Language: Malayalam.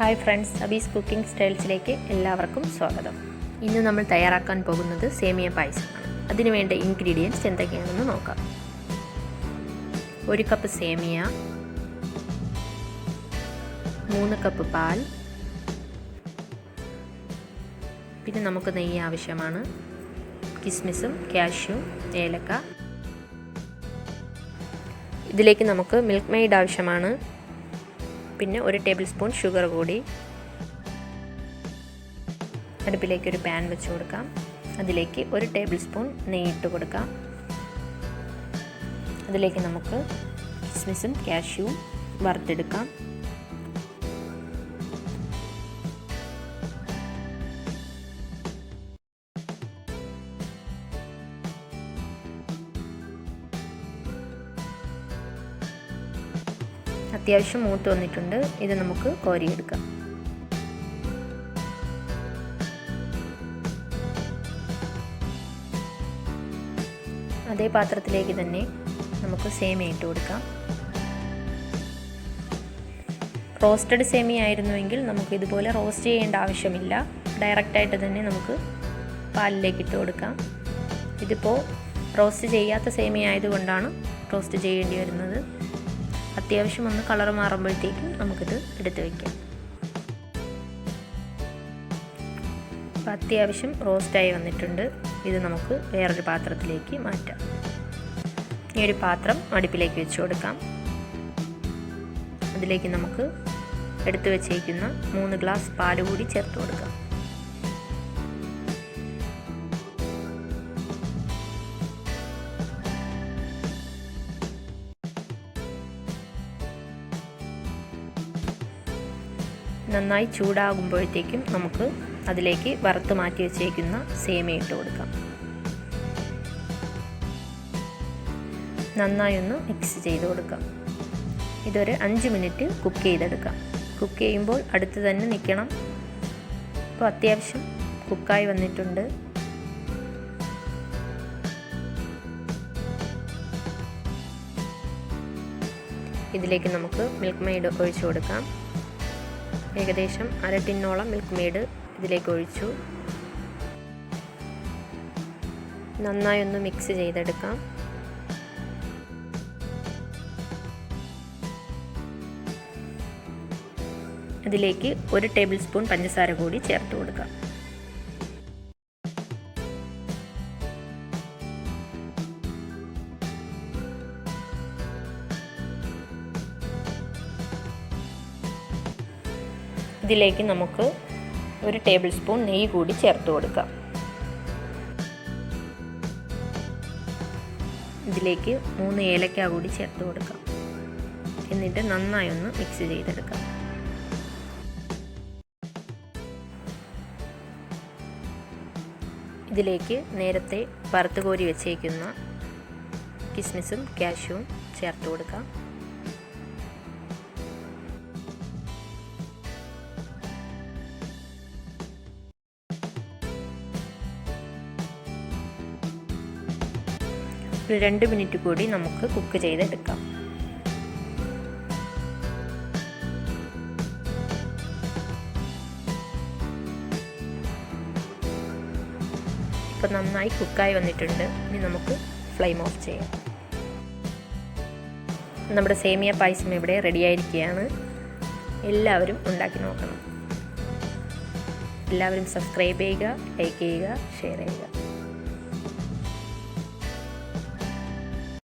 ഹായ് ഫ്രണ്ട്സ്, അബീസ് കുക്കിംഗ് സ്റ്റൈൽസിലേക്ക് എല്ലാവർക്കും സ്വാഗതം. ഇന്ന് നമ്മൾ തയ്യാറാക്കാൻ പോകുന്നത് സേമിയ പായസമാണ്. അതിനുവേണ്ട ഇൻഗ്രീഡിയൻസ് എന്തൊക്കെയാണെന്ന് നോക്കാം. 1 കപ്പ് സേമിയ, 3 കപ്പ് പാൽ, പിന്നെ നമുക്ക് നെയ്യ് ആവശ്യമാണ്, കിസ്മിസും കാഷ്യൂ, ഏലക്ക. ഇതിലേക്ക് നമുക്ക് മിൽക്ക്മെയ്ഡ് ആവശ്യമാണ്, പിന്നെ 1 ടേബിൾ സ്പൂൺ ഷുഗർ കൂടി. അടുപ്പിലേക്ക് ഒരു പാൻ വെച്ച് കൊടുക്കാം. അതിലേക്ക് 1 ടേബിൾ സ്പൂൺ നെയ്യ് ഇട്ട് കൊടുക്കാം. അതിലേക്ക് നമുക്ക് കിസ്മിസും കാഷ്യൂവും വറുത്തെടുക്കാം. അത്യാവശ്യം മൂത്ത് വന്നിട്ടുണ്ട്. ഇത് നമുക്ക് കോരിയെടുക്കാം. അതേ പാത്രത്തിലേക്ക് തന്നെ നമുക്ക് സേമിയ ഇട്ട് കൊടുക്കാം. റോസ്റ്റഡ് സേമിയ ആയിരുന്നുവെങ്കിൽ നമുക്ക് ഇതുപോലെ റോസ്റ്റ് ചെയ്യേണ്ട ആവശ്യമില്ല. ഡയറക്റ്റായിട്ട് തന്നെ നമുക്ക് പാലിലേക്ക് ഇട്ട് കൊടുക്കാം. ഇതിപ്പോൾ റോസ്റ്റ് ചെയ്യാത്ത സേമിയ ആയതുകൊണ്ടാണ് റോസ്റ്റ് ചെയ്യേണ്ടി വരുന്നത്. അത്യാവശ്യം ഒന്ന് കളർ മാറുമ്പോഴത്തേക്കും നമുക്കിത് എടുത്ത് വയ്ക്കാം. അപ്പോൾ അത്യാവശ്യം റോസ്റ്റായി വന്നിട്ടുണ്ട്. ഇത് നമുക്ക് വേറൊരു പാത്രത്തിലേക്ക് മാറ്റാം. ഈ ഒരു പാത്രം അടുപ്പിലേക്ക് വെച്ച് കൊടുക്കാം. അതിലേക്ക് നമുക്ക് എടുത്തു വച്ചേക്കുന്ന 3 ഗ്ലാസ് പാൽ കൂടി ചേർത്ത് കൊടുക്കാം. നന്നായി ചൂടാകുമ്പോഴത്തേക്കും നമുക്ക് അതിലേക്ക് വറുത്ത് മാറ്റി വെച്ചേക്കുന്ന സേമിയ ഇട്ട് കൊടുക്കാം. നന്നായി ഒന്ന് മിക്സ് ചെയ്ത് കൊടുക്കാം. ഇതൊരു 5 മിനിറ്റ് കുക്ക് ചെയ്തെടുക്കാം. കുക്ക് ചെയ്യുമ്പോൾ അടുത്ത് തന്നെ നിൽക്കണം. അപ്പോൾ അത്യാവശ്യം കുക്കായി വന്നിട്ടുണ്ട്. ഇതിലേക്ക് നമുക്ക് മിൽക്ക് മെയ്ഡ് ഒഴിച്ചു കൊടുക്കാം. ഏകദേശം 1/2 ടിന്നോളം മിൽക്ക് മെയ്ഡ് ഇതിലേക്ക് ഒഴിച്ചു. നന്നായി ഒന്ന് മിക്സ് ചെയ്തെടുക്കാം. ഇതിലേക്ക് 1 ടേബിൾ സ്പൂൺ പഞ്ചസാര കൂടി ചേർത്ത് കൊടുക്കാം. ഇതിലേക്ക് നമുക്ക് 1 ടേബിൾ സ്പൂൺ നെയ്യ് കൂടി ചേർത്ത് കൊടുക്കാം. ഇതിലേക്ക് 3 ഏലക്ക കൂടി ചേർത്ത് കൊടുക്കാം. എന്നിട്ട് നന്നായി ഒന്ന് മിക്സ് ചെയ്തെടുക്കാം. ഇതിലേക്ക് നേരത്തെ വറുത്ത് കോരി വെച്ചേക്കുന്ന കിസ്മിസും കാഷ്യൂവും ചേർത്ത് കൊടുക്കാം. ഒരു 2 മിനിറ്റ് കൂടി നമുക്ക് കുക്ക് ചെയ്തെടുക്കാം. ഇപ്പോൾ നന്നായി കുക്കായി വന്നിട്ടുണ്ട്. ഇനി നമുക്ക് ഫ്ലെയിം ഓഫ് ചെയ്യാം. നമ്മുടെ സേമിയ പായസം ഇവിടെ റെഡിയായിരിക്കുകയാണ്. എല്ലാവരും ഉണ്ടാക്കി നോക്കണം. എല്ലാവരും സബ്സ്ക്രൈബ് ചെയ്യുക, ലൈക്ക് ചെയ്യുക, ഷെയർ ചെയ്യുക.